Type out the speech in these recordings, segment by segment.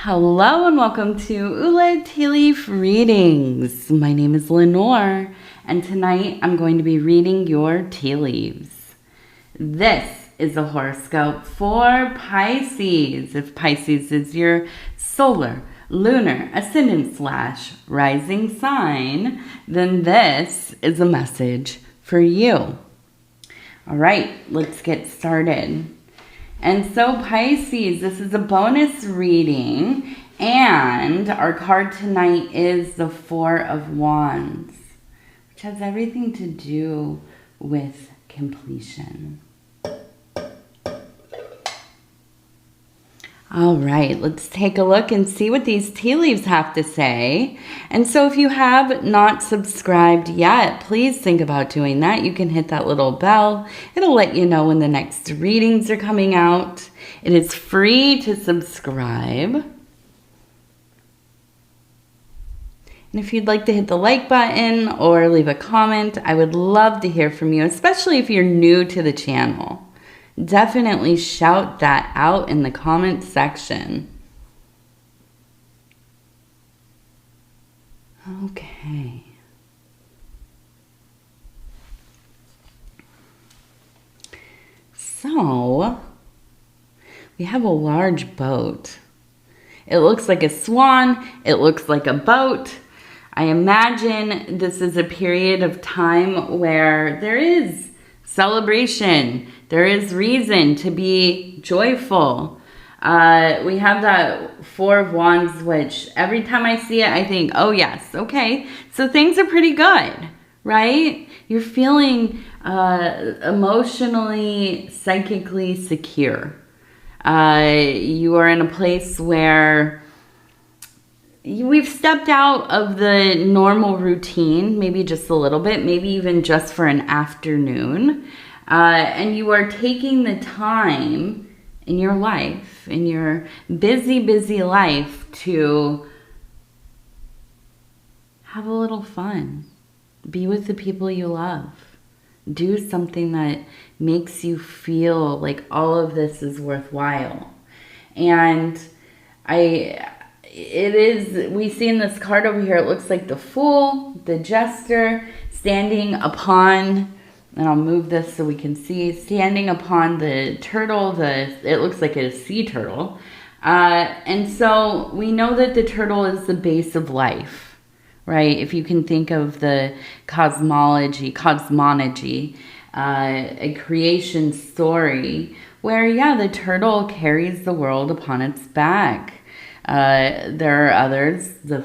Hello and welcome to Ula Tea Leaf Readings. My name is Lenor and tonight I'm going to be reading your tea leaves. This is a horoscope for Pisces. If Pisces is your solar, lunar, ascendant / rising sign, then this is a message for you. All right, let's get started. And so Pisces, this is a bonus reading, and our card tonight is the Four of Wands, which has everything to do with completion. All right, let's take a look and see what these tea leaves have to say. And so if you have not subscribed yet, please think about doing that. You can hit that little bell. It'll let you know when the next readings are coming out. It is free to subscribe. And if you'd like to hit the like button or leave a comment, I would love to hear from you, especially if you're new to the channel. Definitely shout that out in the comment section. Okay. So, we have a large boat. It looks like a swan. It looks like a boat. I imagine this is a period of time where there is celebration. There is reason to be joyful. We have that Four of Wands, which every time I see it, I think, oh yes, okay. So things are pretty good, right? You're feeling emotionally, psychically secure. You are in a place where we've stepped out of the normal routine, maybe just a little bit, maybe even just for an afternoon. And you are taking the time in your life, in your busy life, to have a little fun. Be with the people you love. Do something that makes you feel like all of this is worthwhile. And we see in this card over here, it looks like the Fool, the Jester, standing upon, and I'll move this so we can see, standing upon the turtle. It looks like a sea turtle. And so we know that the turtle is the base of life, right? If you can think of the cosmology, a creation story where, yeah, the turtle carries the world upon its back. There are others, the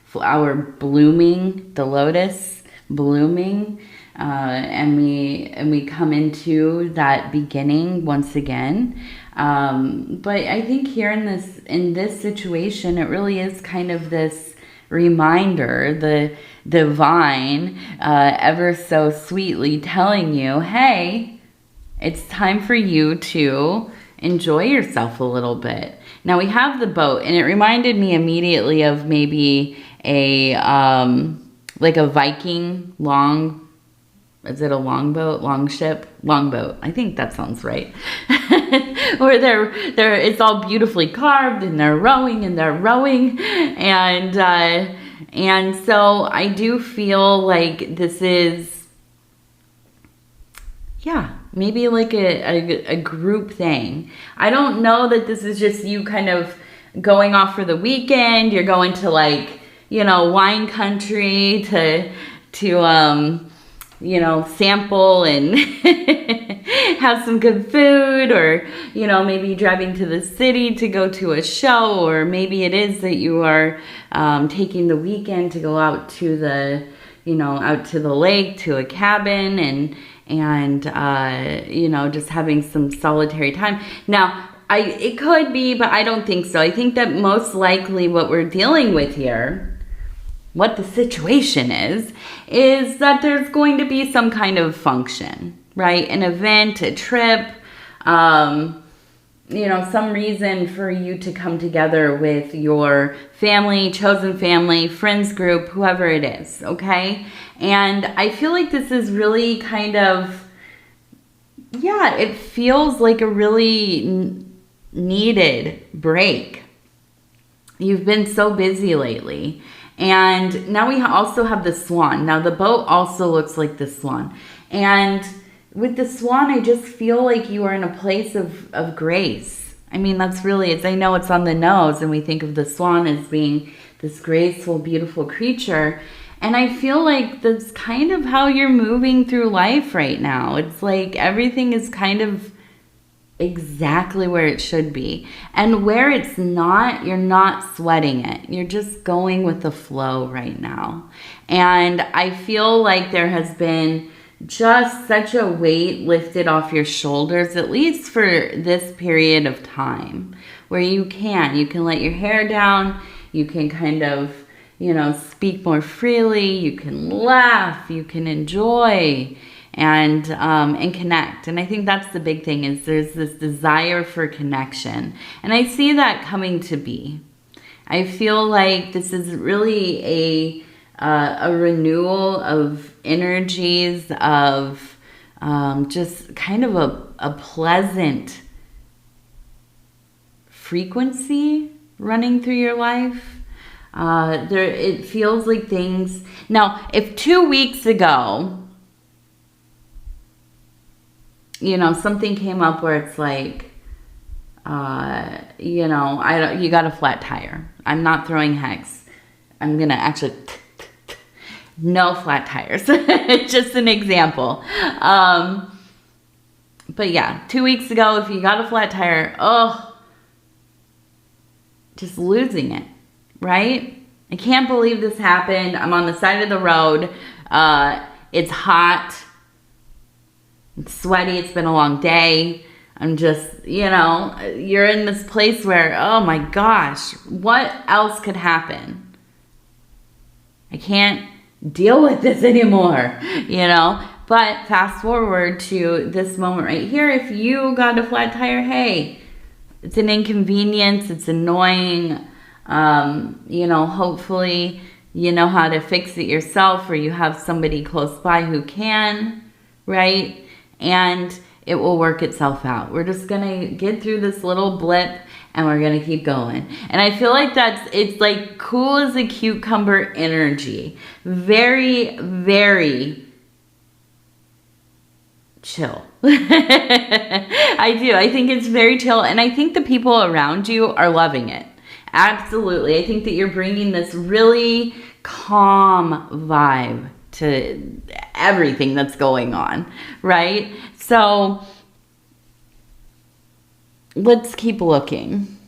flower blooming, the lotus blooming, and we come into that beginning once again. But I think here in this situation, it really is kind of this reminder, the divine ever so sweetly telling you, hey, it's time for you to enjoy yourself a little bit. Now we have the boat, and it reminded me immediately of maybe like a Viking is it a longboat, longship? Longboat. I think that sounds right. Where it's all beautifully carved, and they're rowing, and so I do feel like this is, yeah, maybe like a group thing. I don't know that this is just you kind of going off for the weekend. You're going to, like, wine country to sample and have some good food, or, maybe driving to the city to go to a show, or maybe it is that you are taking the weekend to go out to the lake, to a cabin, and just having some solitary time. Now, it could be, but I don't think so. I think that most likely what we're dealing with here, what the situation is that there's going to be some kind of function, right? An event, a trip, some reason for you to come together with your family, chosen family, friends group, whoever it is, okay? And I feel like this is really kind of, yeah, it feels like a really needed break. You've been so busy lately. And now we also have the swan. Now the boat also looks like the swan. And with the swan, I just feel like you are in a place of grace. I mean, that's really, I know it's on the nose, and we think of the swan as being this graceful, beautiful creature. And I feel like that's kind of how you're moving through life right now. It's like everything is kind of exactly where it should be. And where it's not, you're not sweating it. You're just going with the flow right now. And I feel like there has been just such a weight lifted off your shoulders, at least for this period of time, where you can let your hair down, you can kind of, speak more freely, you can laugh, you can enjoy, and connect. And I think that's the big thing, is there's this desire for connection. And I see that coming to be. I feel like this is really a renewal of energies, of just kind of a pleasant frequency running through your life. It feels like things. Now, if 2 weeks ago, something came up where it's like, you got a flat tire. I'm not throwing hex. I'm gonna actually no flat tires. Just an example. But yeah, 2 weeks ago, if you got a flat tire, just losing it. Right? I can't believe this happened. I'm on the side of the road. It's hot. It's sweaty. It's been a long day. I'm just, you're in this place where, oh my gosh, what else could happen? I can't deal with this anymore, But fast forward to this moment right here. If you got a flat tire, hey, it's an inconvenience. It's annoying. Hopefully you know how to fix it yourself, or you have somebody close by who can, right? And it will work itself out. We're just gonna get through this little blip, and we're gonna keep going. And I feel like it's like cool as a cucumber energy. Very, very chill. I do. I think it's very chill, and I think the people around you are loving it. Absolutely. I think that you're bringing this really calm vibe to everything that's going on, right? So let's keep looking.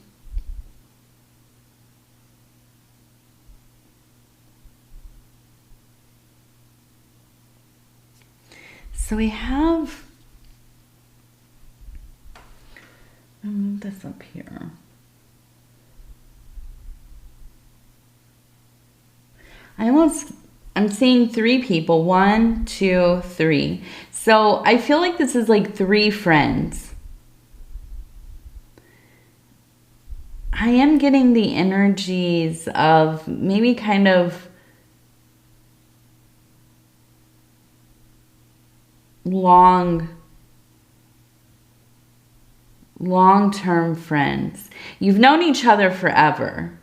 So we have, I'll move this up here. I'm seeing 3 people. 1, 2, 3. So I feel like this is like 3 friends. I am getting the energies of maybe kind of long-term friends. You've known each other forever.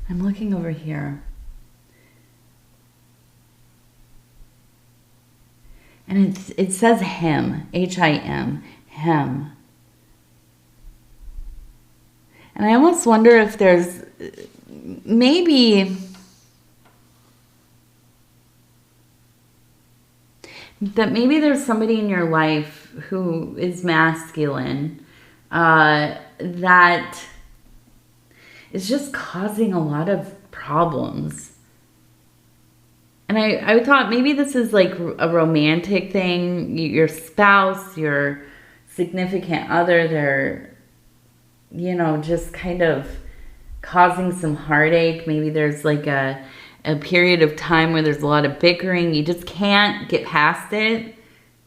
I'm looking over here. And it says him, H-I-M, him. And I almost wonder if there's maybe there's somebody in your life who is masculine that is just causing a lot of problems. And I thought maybe this is like a romantic thing. Your spouse, your significant other, they're, just kind of causing some heartache. Maybe there's like a period of time where there's a lot of bickering. You just can't get past it.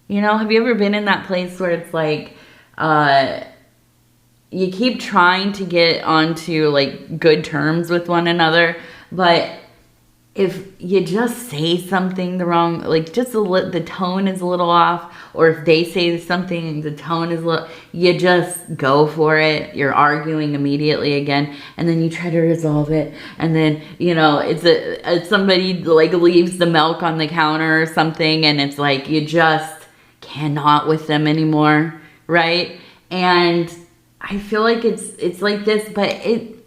Have you ever been in that place where it's like, you keep trying to get onto like good terms with one another, but if you just say something the wrong, like just the tone is a little off, or if they say something, the tone is a little, you just go for it. You're arguing immediately again, and then you try to resolve it, and then, you know, it's somebody like leaves the milk on the counter or something, and it's like you just cannot with them anymore, right? And I feel like it's like this, but it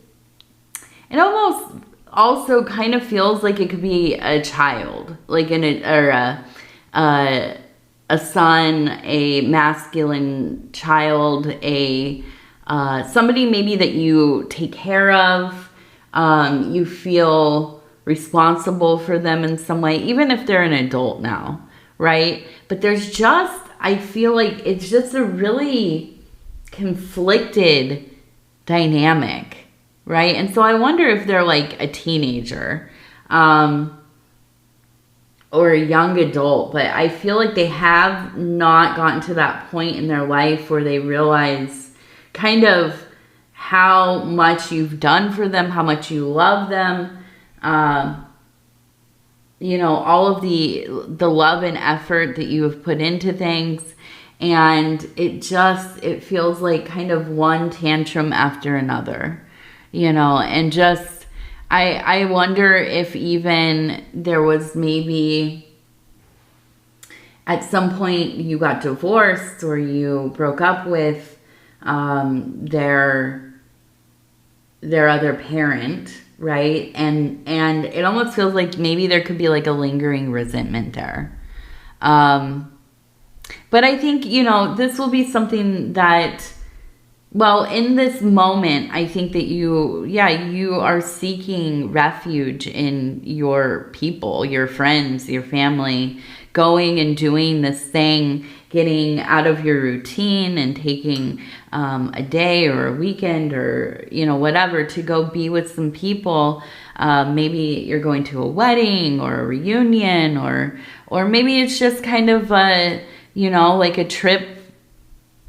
almost also kind of feels like it could be a child, like a son, a masculine child, somebody maybe that you take care of. You feel responsible for them in some way, even if they're an adult now, right? But there's just, I feel like it's just a really conflicted dynamic. Right? And so I wonder if they're like a teenager or a young adult, but I feel like they have not gotten to that point in their life where they realize kind of how much you've done for them, how much you love them, you know, all of the love and effort that you have put into things. And it feels like kind of one tantrum after another. You know, and just, I wonder if even there was maybe at some point you got divorced or you broke up with their other parent, right? And it almost feels like maybe there could be like a lingering resentment there. But I think, you know, this will be something that, well, in this moment, I think that you are seeking refuge in your people, your friends, your family, going and doing this thing, getting out of your routine and taking a day or a weekend or, you know, whatever to go be with some people. Maybe you're going to a wedding or a reunion or maybe it's just kind of a, you know, like a trip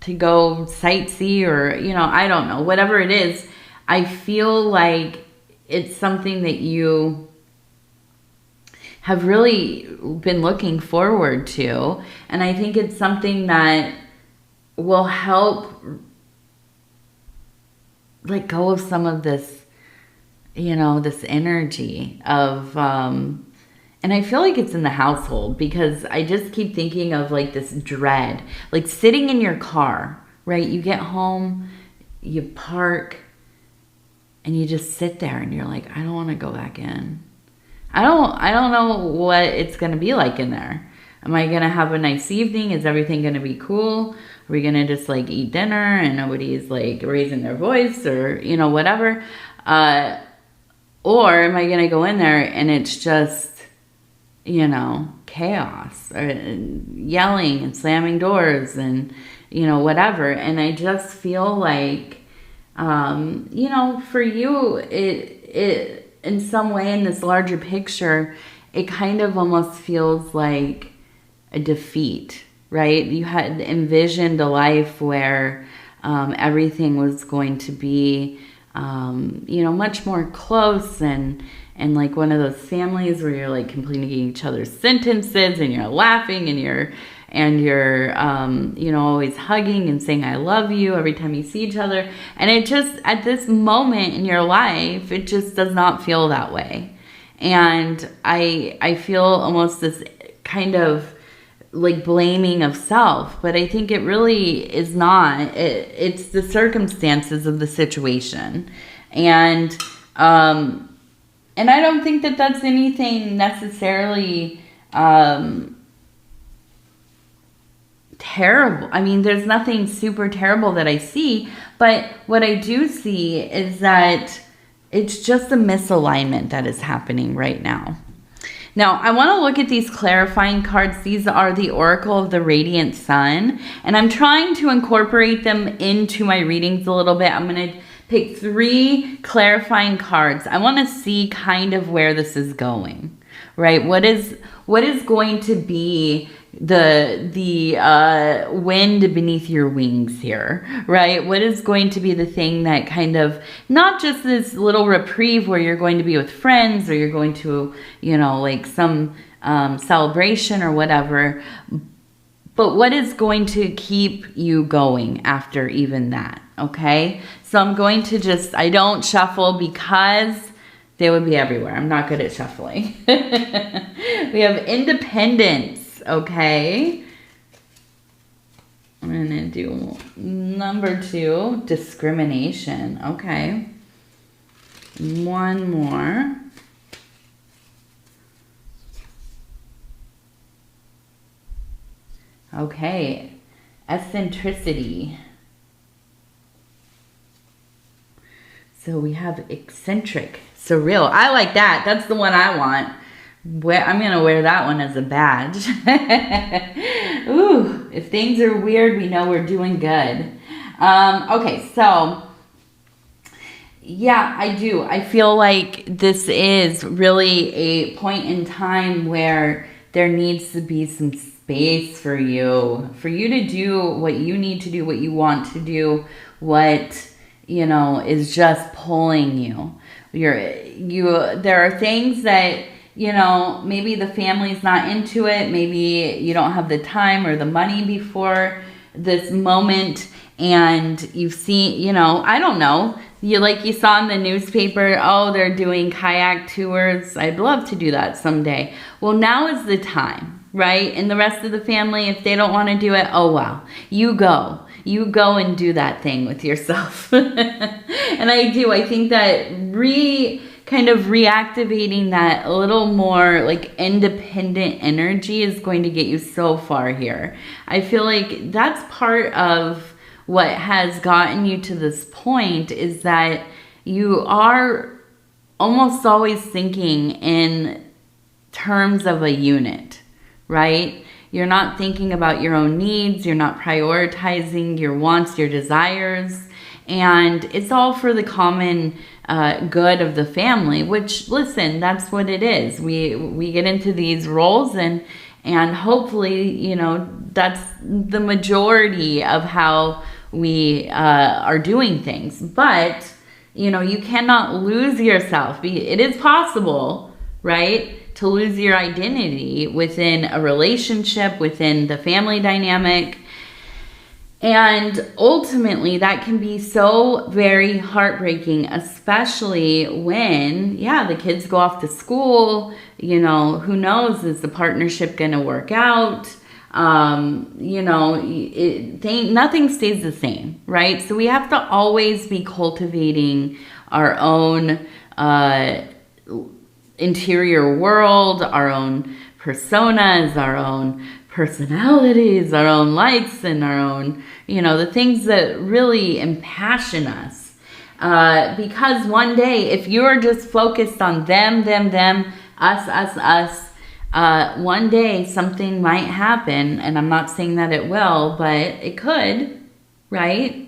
to go sightsee or, you know, I don't know, whatever it is. I feel like it's something that you have really been looking forward to. And I think it's something that will help let go of some of this, you know, this energy of, and I feel like it's in the household because I just keep thinking of like this dread, like sitting in your car, right? You get home, you park, and you just sit there and you're like, I don't want to go back in. I don't know what it's going to be like in there. Am I going to have a nice evening? Is everything going to be cool? Are we going to just like eat dinner and nobody's like raising their voice or, you know, whatever? Or am I going to go in there and it's just, you know, chaos or yelling and slamming doors and, you know, whatever. And I just feel like, you know, for you, it in some way in this larger picture, it kind of almost feels like a defeat, right? You had envisioned a life where everything was going to be, you know, much more close and like one of those families where you're like completing each other's sentences and you're laughing and you're you know, always hugging and saying I love you every time you see each other. And it just, at this moment in your life, it just does not feel that way. And I feel almost this kind of like blaming of self, but I think it really is not. It's the circumstances of the situation. And I don't think that that's anything necessarily terrible. I mean, there's nothing super terrible that I see, but what I do see is that it's just a misalignment that is happening right now. Now, I want to look at these clarifying cards. These are the Oracle of the Radiant Sun, and I'm trying to incorporate them into my readings a little bit. I'm going to pick 3 clarifying cards. I want to see kind of where this is going, right? What is going to be the wind beneath your wings here, right? What is going to be the thing that kind of, not just this little reprieve where you're going to be with friends or you're going to, you know, like some celebration or whatever, but what is going to keep you going after even that, okay? So I'm going to just, I don't shuffle because they would be everywhere. I'm not good at shuffling. We have independence, okay? I'm going to do number 2, discrimination, okay? One more. Okay, eccentricity. So we have eccentric, surreal. I like that. That's the one I want. I'm going to wear that one as a badge. Ooh, if things are weird, we know we're doing good. Okay, so yeah, I do. I feel like this is really a point in time where there needs to be some space for you to do what you need to do, what you want to do, what, you know, is just pulling you. There are things that, you know, maybe the family's not into it. Maybe you don't have the time or the money before this moment. And you've seen, you know, I don't know. You saw in the newspaper, oh, they're doing kayak tours. I'd love to do that someday. Well, now is the time, right? And the rest of the family, if they don't want to do it, oh, well, you go. You go and do that thing with yourself. And I think that kind of reactivating that a little more like independent energy is going to get you so far here. I feel like that's part of what has gotten you to this point, is that you are almost always thinking in terms of a unit, right? You're not thinking about your own needs. You're not prioritizing your wants, your desires. And it's all for the common good of the family, which, listen, that's what it is. We get into these roles and hopefully, you know, that's the majority of how we are doing things. But, you know, you cannot lose yourself. It is possible, right, to lose your identity within a relationship, within the family dynamic. And ultimately, that can be so very heartbreaking, especially when, yeah, the kids go off to school. You know, who knows, is the partnership going to work out? You know, nothing stays the same, right? So we have to always be cultivating our own interior world, our own personas, our own personalities, our own likes, and our own, you know, the things that really impassion us. Because one day, if you're just focused on them, us, one day something might happen, and I'm not saying that it will, but it could, right?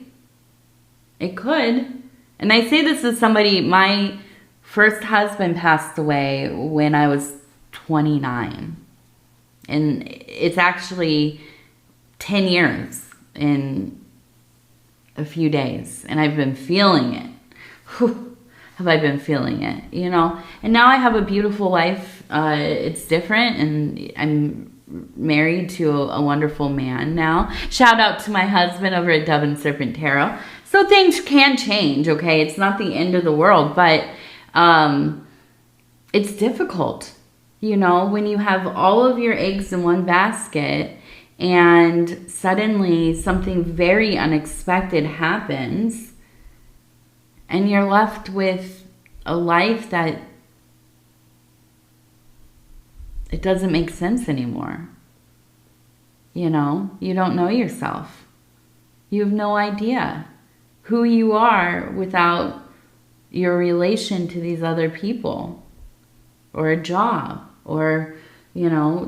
It could. And I say this as somebody, my first husband passed away when I was 29. And it's actually 10 years in a few days. And I've been feeling it. Whew, have I been feeling it, you know? And now I have a beautiful life. It's different. And I'm married to a wonderful man now. Shout out to my husband over at Dove and Serpent Tarot. So things can change, okay? It's not the end of the world. But it's difficult. You know, when you have all of your eggs in one basket and suddenly something very unexpected happens and you're left with a life that it doesn't make sense anymore. You know, you don't know yourself. You have no idea who you are without your relation to these other people or a job. Or, you know,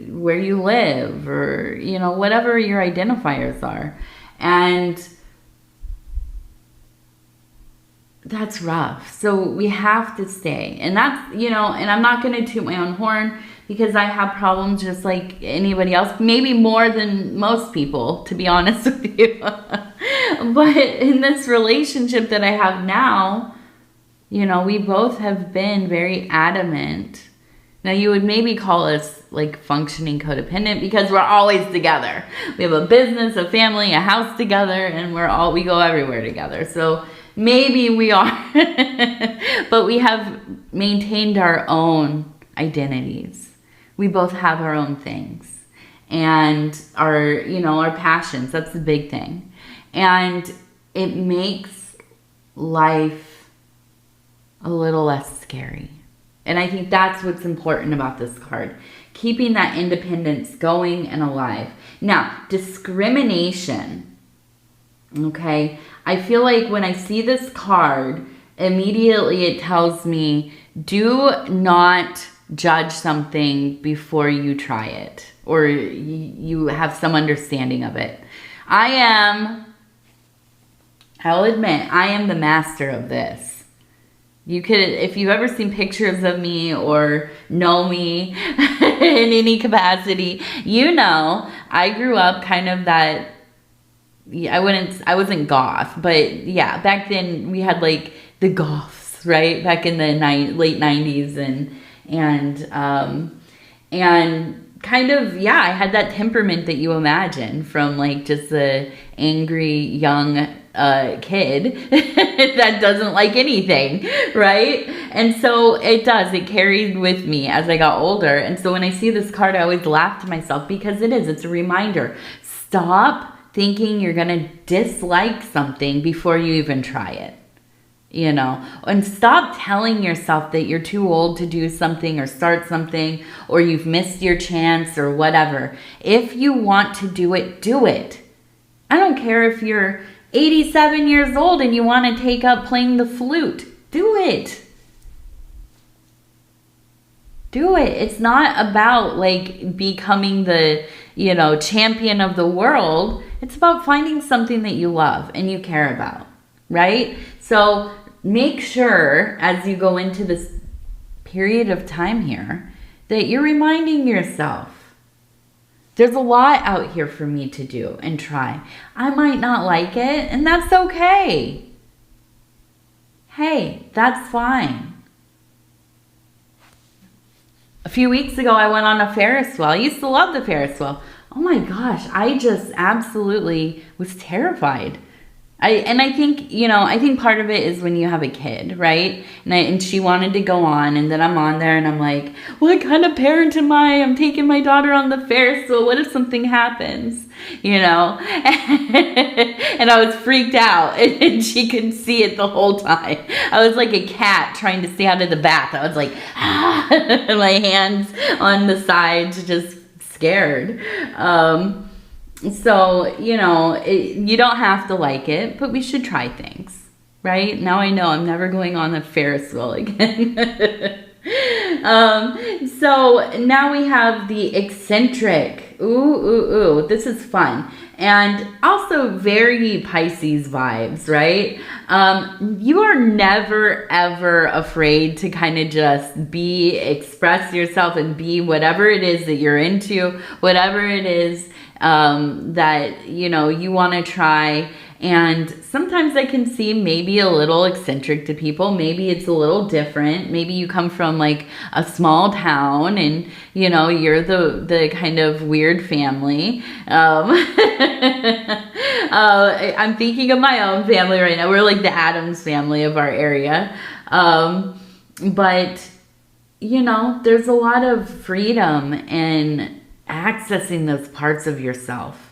where you live, or, you know, whatever your identifiers are. And that's rough. So we have to stay. And that's, you know, and I'm not going to toot my own horn. because I have problems just like anybody else, maybe more than most people, to be honest with you. But in this relationship that I have now, you know, we both have been very adamant. Now, you would maybe call us like functioning codependent because we're always together. We have a business, a family, a house together, and we go everywhere together. So maybe we are, but we have maintained our own identities. We both have our own things and our passions. That's the big thing. And it makes life a little less scary. And I think that's what's important about this card. Keeping that independence going and alive. Now, discrimination. Okay. I feel like when I see this card, immediately it tells me, do not judge something before you try it. Or you have some understanding of it. I'll admit, I am the master of this. You could, if you've ever seen pictures of me or know me in any capacity, you know, I grew up kind of that, I wasn't goth, but yeah, back then we had like the goths, right? Back in the late 90s and kind of, yeah, I had that temperament that you imagine from like just a angry young kid that doesn't like anything, right? And so it carried with me as I got older. And so when I see this card, I always laugh to myself because it's a reminder. Stop thinking you're going to dislike something before you even try it, you know, and stop telling yourself that you're too old to do something or start something, or you've missed your chance or whatever. If you want to do it, do it. I don't care if you're 87 years old and you want to take up playing the flute. Do it. Do it. It's not about like becoming the, champion of the world. It's about finding something that you love and you care about, right? So make sure as you go into this period of time here that you're reminding yourself, there's a lot out here for me to do and try. I might not like it, and that's okay. Hey, that's fine. A few weeks ago, I went on a Ferris wheel. I used to love the Ferris wheel. Oh my gosh, I just absolutely was terrified. I think part of it is when you have a kid, right? And she wanted to go on, and then I'm on there and I'm like, what kind of parent am I? I'm taking my daughter on the Ferris wheel. What if something happens? And I was freaked out, and she could see it the whole time. I was like a cat trying to stay out of the bath. I was like, my hands on the sides, just scared. So, you don't have to like it, but we should try things, right? Now I know I'm never going on a Ferris wheel again. So now we have the eccentric. Ooh, this is fun. And also very Pisces vibes, right? You are never, ever afraid to kind of just express yourself and be whatever it is that you're into, whatever it is that, you want to try. And sometimes I can see maybe a little eccentric to people. Maybe it's a little different. Maybe you come from like a small town and, you're the kind of weird family. I'm thinking of my own family right now. We're like the Addams family of our area. But, there's a lot of freedom in accessing those parts of yourself.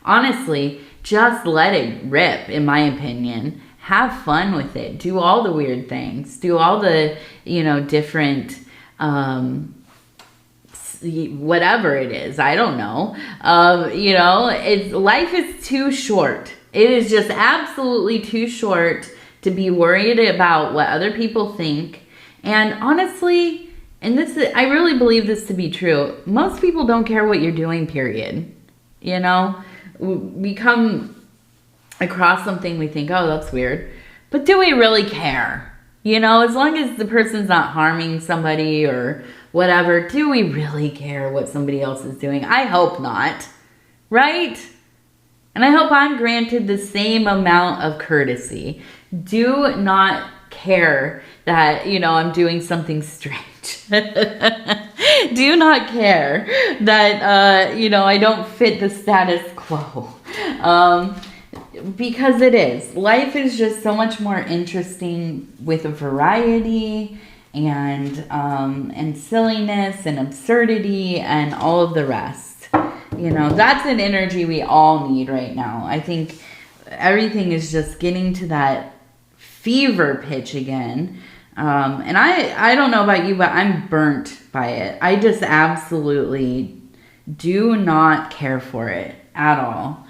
Honestly, just let it rip, in my opinion. Have fun with it. Do all the weird things. Do all the, different, whatever it is. I don't know. Life is too short. It is just absolutely too short to be worried about what other people think. And honestly, I really believe this to be true. Most people don't care what you're doing, period. We come across something, we think, oh, that's weird. But do we really care? As long as the person's not harming somebody or whatever. Do we really care what somebody else is doing? I hope not, right? And I hope I'm granted the same amount of courtesy. Do not care that, I'm doing something strange. Do not care that, I don't fit the status quo. Because it is. Life is just so much more interesting with a variety and silliness and absurdity and all of the rest. That's an energy we all need right now. I think everything is just getting to that fever pitch again. And I don't know about you, but I'm burnt by it. I just absolutely do not care for it at all.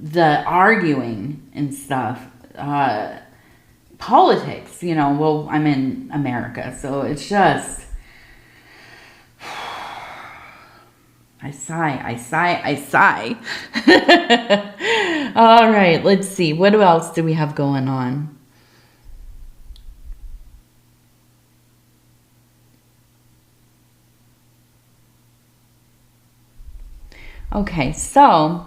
The arguing and stuff, politics, well, I'm in America, so it's just, I sigh. All right, let's see. What else do we have going on? Okay, so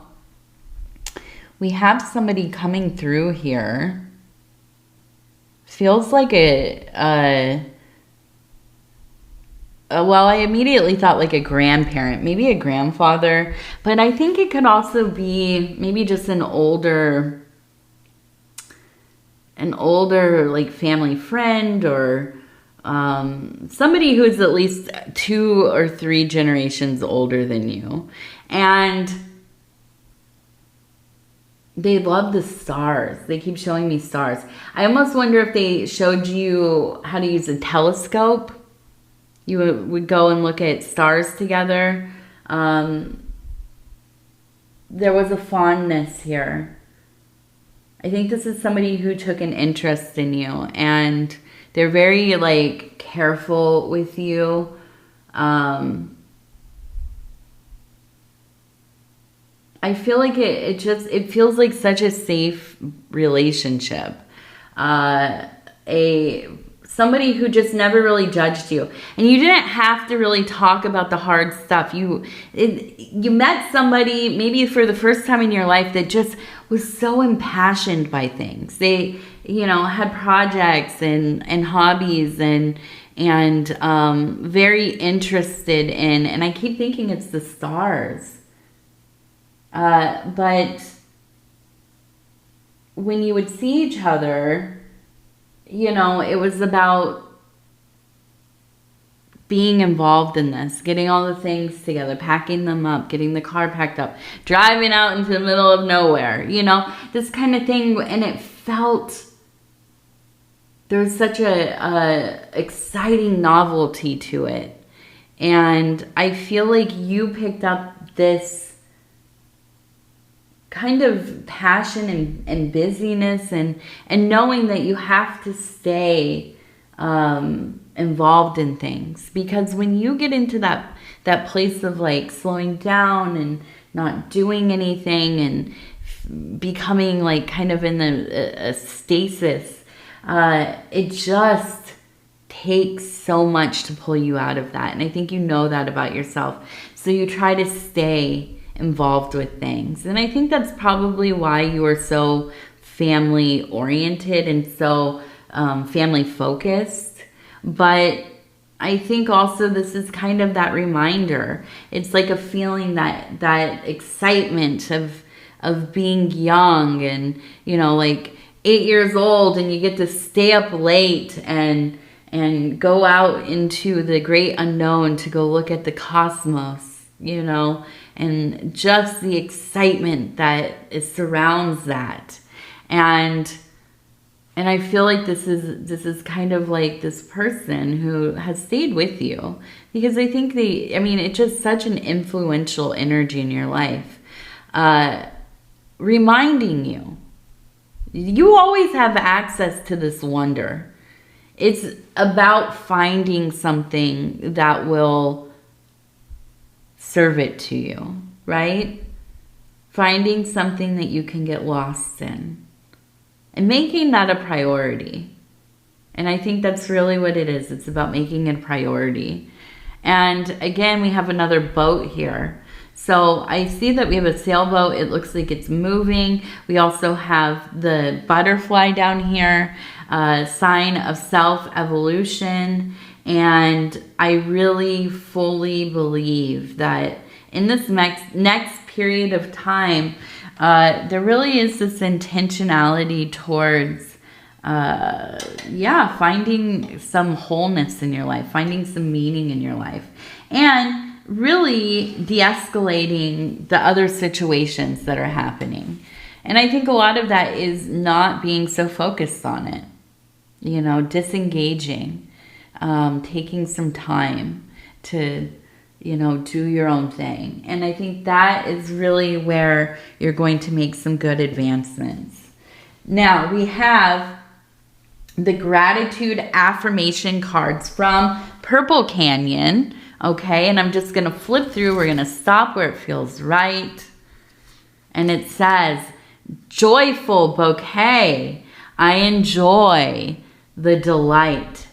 we have somebody coming through here. Feels like well, I immediately thought like a grandparent, maybe a grandfather, but I think it could also be maybe just an older like family friend or somebody who's at least 2 or 3 generations older than you. And they love the stars. They keep showing me stars. I almost wonder if they showed you how to use a telescope. You would go and look at stars together. There was a fondness here. I think this is somebody who took an interest in you, and they're very like careful with you. I feel like it feels like such a safe relationship. Somebody who just never really judged you. And you didn't have to really talk about the hard stuff. You met somebody maybe for the first time in your life that just was so impassioned by things. They, had projects and hobbies and very interested in, and I keep thinking it's the stars. But when you would see each other, it was about being involved in this, getting all the things together, packing them up, getting the car packed up, driving out into the middle of nowhere, this kind of thing. And it felt, there was such a exciting novelty to it. And I feel like you picked up this kind of passion and busyness and knowing that you have to stay involved in things, because when you get into that place of like slowing down and not doing anything and becoming like kind of in a stasis, it just takes so much to pull you out of that. And I think you know that about yourself, so you try to stay involved with things. And I think that's probably why you are so family oriented and so family focused. But I think also this is kind of that reminder. It's like a feeling that excitement of being young and, like 8 years old, and you get to stay up late and go out into the great unknown to go look at the cosmos, and just the excitement that surrounds that. And I feel like this is kind of like this person who has stayed with you, because I think it's just such an influential energy in your life, reminding you always have access to this wonder. It's about finding something that will serve it to you, right? Finding something that you can get lost in and making that a priority. And I think that's really what it is. It's about making it a priority. And again, we have another boat here. So I see that we have a sailboat. It looks like it's moving. We also have the butterfly down here, a sign of self-evolution. And I really fully believe that in this next period of time, there really is this intentionality towards, finding some wholeness in your life, finding some meaning in your life, and really de-escalating the other situations that are happening. And I think a lot of that is not being so focused on it, you know, disengaging, taking some time to, you know, do your own thing. And I think that is really where you're going to make some good advancements. Now we have the gratitude affirmation cards from Purple Canyon. Okay, and I'm just going to flip through. We're going to stop where it feels right. And it says, joyful bouquet. I enjoy the delight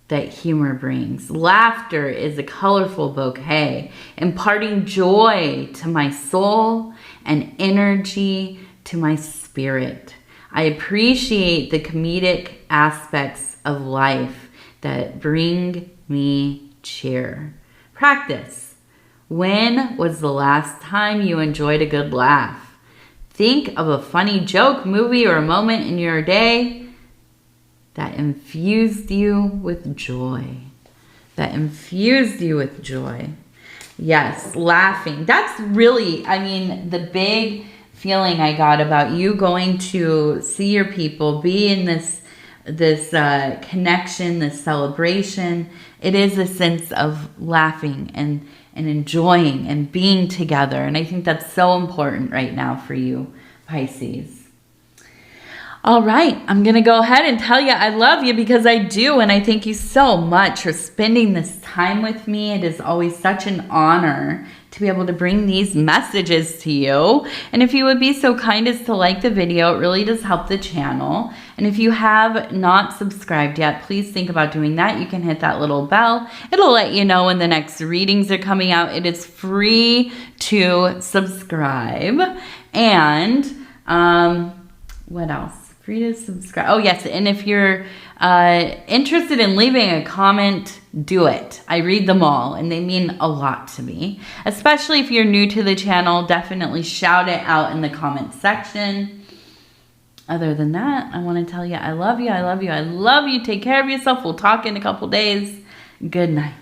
that humor brings. Laughter is a colorful bouquet, imparting joy to my soul and energy to my spirit. I appreciate the comedic aspects of life that bring me cheer. Practice. When was the last time you enjoyed a good laugh? Think of a funny joke, movie, or a moment in your day that infused you with joy. That infused you with joy. Yes, laughing. That's really, I mean, the big feeling I got about you going to see your people, be in this connection, this celebration. It is a sense of laughing and enjoying and being together. And I think that's so important right now for you, Pisces. All right, I'm going to go ahead and tell you I love you because I do. And I thank you so much for spending this time with me. It is always such an honor to be able to bring these messages to you. And if you would be so kind as to like the video, it really does help the channel. And if you have not subscribed yet, please think about doing that. You can hit that little bell. It'll let you know when the next readings are coming out. It is free to subscribe. And what else? Free to subscribe. Oh, yes. And if you're interested in leaving a comment, do it. I read them all and they mean a lot to me. Especially if you're new to the channel, definitely shout it out in the comment section. Other than that, I want to tell you I love you. I love you. I love you. Take care of yourself. We'll talk in a couple days. Good night.